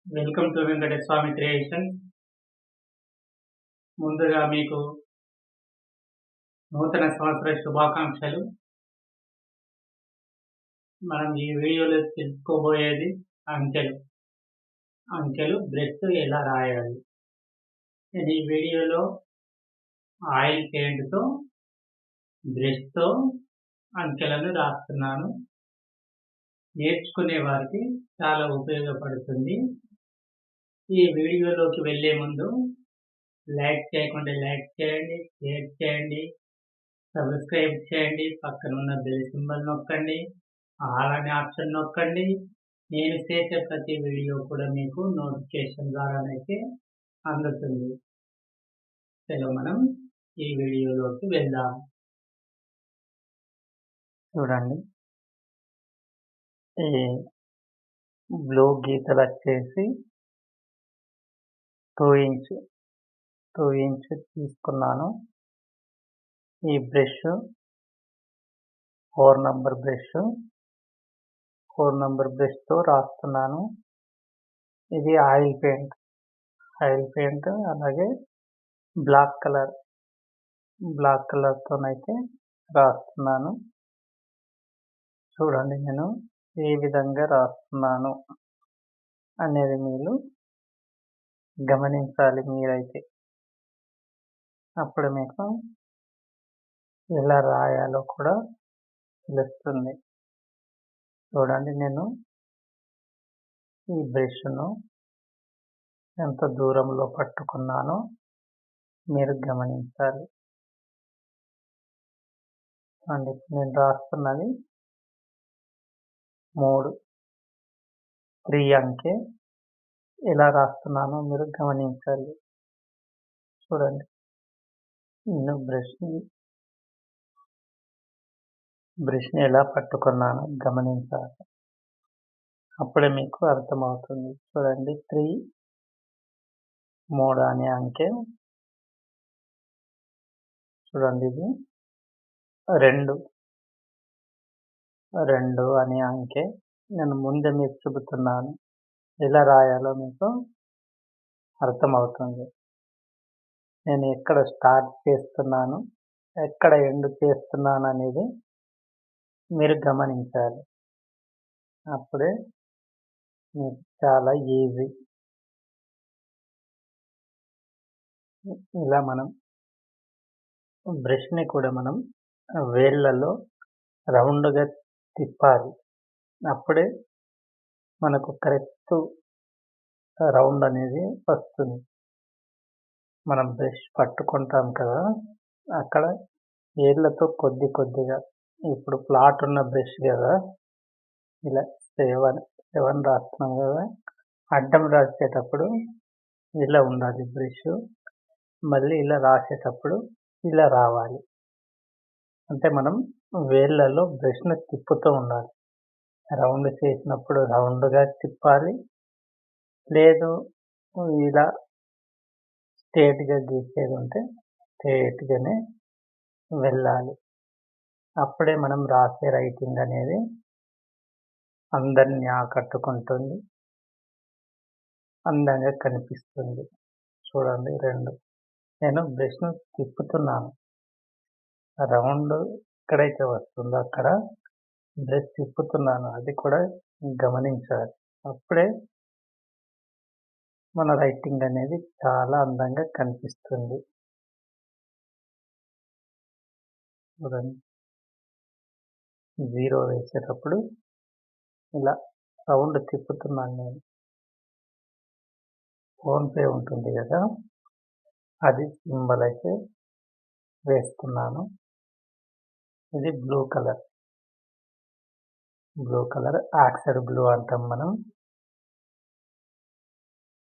Welcome to Venkataswamy creations. ముందుగా మీకు నూతన సంవత్సర శుభాకాంక్షలు. మనం ఈ వీడియోలో తెలుసుకోబోయేది అంకెలు బ్రష్ ఎలా రాయాలి. నేను ఈ వీడియోలో ఆయిల్ పెయింట్తో బ్రష్తో అంకెలను రాస్తున్నాను. నేర్చుకునే వారికి చాలా ఉపయోగపడుతుంది. ఈ వీడియోలోకి వెళ్ళే ముందు లైక్ చేయకుంటే లైక్ చేయండి, షేర్ చేయండి, సబ్స్క్రైబ్ చేయండి, పక్కన ఉన్న బెల్ సింబల్ నొక్కండి, ఆల్ అనే ఆప్షన్ నొక్కండి. నేను చేసే ప్రతి వీడియో కూడా మీకు నోటిఫికేషన్ ద్వారానైతే అందుతుంది. చలో మనం ఈ వీడియోలోకి వెళ్దాం. చూడండి, ఈ బ్లూ గీతలు వచ్చేసి 2 ఇంచ్ తీసుకున్నాను. ఈ బ్రష్ 4 నంబర్ బ్రష్తో రాస్తున్నాను. ఇది ఆయిల్ పెయింట్ అలాగే బ్లాక్ కలర్తోనైతే రాస్తున్నాను. చూడండి, నేను ఏ విధంగా రాస్తున్నాను అనేది మీరు గమనించాలి. మీరైతే అప్పుడు మీకు ఎలా రాయాలో కూడా తెలుస్తుంది. చూడండి, నేను ఈ బ్రష్ను ఎంత దూరంలో పట్టుకున్నానో మీరు గమనించాలి. అండి, నేను రాస్తున్నది 3 అంకె. ఎలా రాస్తున్నానో మీరు గమనించాలి. చూడండి, నేను బ్రష్ని ఎలా పట్టుకున్నానో గమనించాలి. అప్పుడే మీకు అర్థమవుతుంది. చూడండి, 3 అనే అంకె. చూడండి, ఇది 2 అనే అంకె. నేను ముందే మీకు చెబుతున్నాను, ఎలా రాయాలో మీకు అర్థమవుతుంది. నేను ఎక్కడ స్టార్ట్ చేస్తున్నాను, ఎక్కడ ఎండ్ చేస్తున్నాను అనేది మీరు గమనించాలి. అప్పుడే మీకు చాలా ఈజీ. ఇలా మనం బ్రష్ని కూడా మనం వేళ్ళలో రౌండ్గా తిప్పాలి. అప్పుడే మనకు కరెక్ట్ రౌండ్ అనేది వస్తుంది. మనం బ్రష్ పట్టుకుంటాం కదా, అక్కడ వేళ్ళతో కొద్దిగా, ఇప్పుడు ఫ్లాట్ ఉన్న బ్రష్ కదా, ఇలా 7 రాస్తున్నాం కదా, అడ్డం రాసేటప్పుడు ఇలా ఉండాలి బ్రష్. మళ్ళీ ఇలా రాసేటప్పుడు ఇలా రావాలి. అంటే మనం వేళ్ళలో బ్రష్ను తిప్పుతూ ఉండాలి. రౌండ్ చేసినప్పుడు రౌండ్గా తిప్పాలి, లేదు ఇలా స్ట్రేట్గా గీసేది ఉంటే స్ట్రేట్గానే వెళ్ళాలి. అప్పుడే మనం రాసే రైటింగ్ అనేది అందరినీ ఆకట్టుకుంటుంది, అందంగా కనిపిస్తుంది. చూడండి, 2 నేను బ్రష్ను తిప్పుతున్నాను. రౌండ్ ఎక్కడైతే వస్తుందో అక్కడ బ్రష్ తిప్పుతున్నాను, అది కూడా గమనించాలి. అప్పుడే మన రైటింగ్ అనేది చాలా అందంగా కనిపిస్తుంది. చూడండి, 0 వేసేటప్పుడు ఇలా రౌండ్ తిప్పుతున్నాను. నేను ఫోన్పే ఉంటుంది కదా, అది సింబల్ అయితే వేస్తున్నాను. ఇది బ్లూ కలర్ ఆక్సైడ్ బ్లూ అంటాం మనం.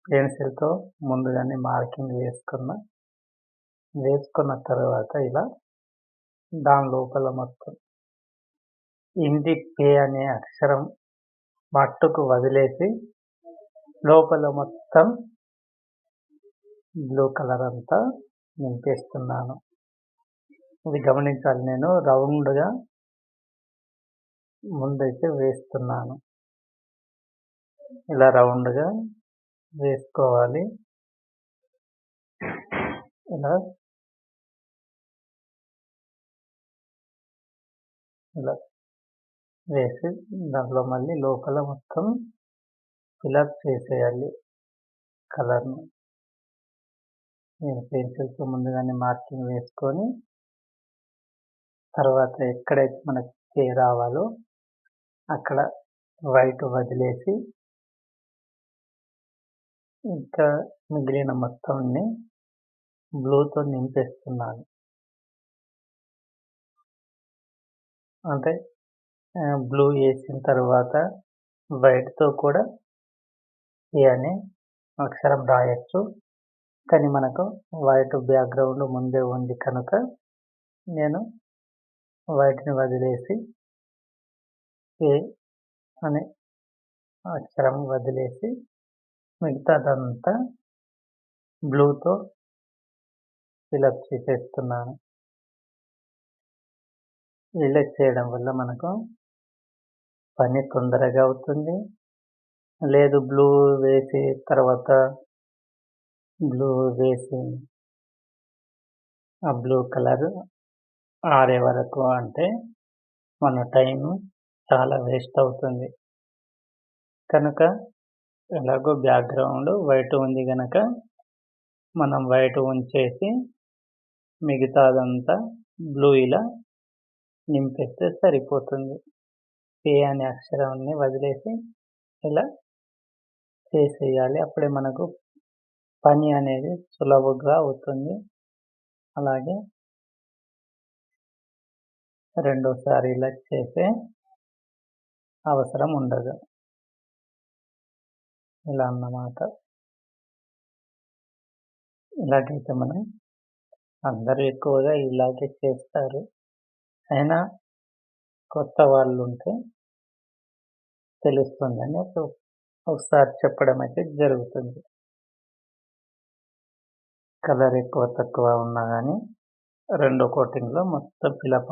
పెన్సిల్తో ముందుగానే మార్కింగ్ వేసుకున్న తర్వాత ఇలా దాని లోపల మొత్తం ఇంటి పే అనే అక్షరం మట్టుకు వదిలేసి లోపల మొత్తం బ్లూ కలర్ అంతా నింపేస్తున్నాను. ఇది గమనించాలి. నేను రౌండ్గా ముందైతే వేస్తున్నాను. ఇలా రౌండ్గా వేసుకోవాలి. ఇలా ఇలా వేసి దాంట్లో మళ్ళీ లోపల మొత్తం ఫిలప్ చేసేయాలి కలర్‌ను. నేను పెన్సిల్‌తో ముందుగానే మార్కింగ్ వేసుకొని, తర్వాత ఎక్కడైతే మనకి కే రావాలో అక్కడ వైట్ వదిలేసి, ఇంకా మిగిలిన మొత్తాన్ని బ్లూతో నింపేస్తున్నాను. అంటే బ్లూ ఏసిన తర్వాత వైట్‌తో కూడా కే అనే అక్షరం రాయొచ్చు. కానీ మనకు వైట్ బ్యాక్‌గ్రౌండ్ ముందే ఉంది కనుక నేను వైట్‌ని వదిలేసి కే అనే అక్షరం వదిలేసి మిగతాదంతా బ్లూతో ఫిలప్ చేసేస్తున్నాను. ఇలా చేయడం వల్ల మనకు పని తొందరగా అవుతుంది. లేదు బ్లూ వేసి తర్వాత బ్లూ వేసి ఆ బ్లూ కలర్ ఆరే వరకు అంటే మన టైము చాలా వేస్ట్ అవుతుంది. కనుక ఎలాగో బ్యాక్‌గ్రౌండ్ వైట్ ఉంది గనక మనం వైట్ ఉంచేసి మిగతాదంతా బ్లూ ఇలా నింపేస్తే సరిపోతుంది. కే అనే అక్షరాన్ని వదిలేసి ఇలా చేసేయాలి. అప్పుడే మనకు పని అనేది సులభంగా అవుతుంది. అలాగే రెండోసారి ఇలా చేసే అవసరం ఉండదు. ఇలా అన్నమాట. ఇలాగైతే మనం అందరూ ఎక్కువగా ఇలాగే చేస్తారు. అయినా కొత్త వాళ్ళుంటే తెలుస్తుందని ఒకసారి చెప్పడం అయితే జరుగుతుంది. కలర్ ఎక్కువ తక్కువ ఉన్నా గానీ రెండో కోటింగ్‌లో మొత్తం ఫిలప్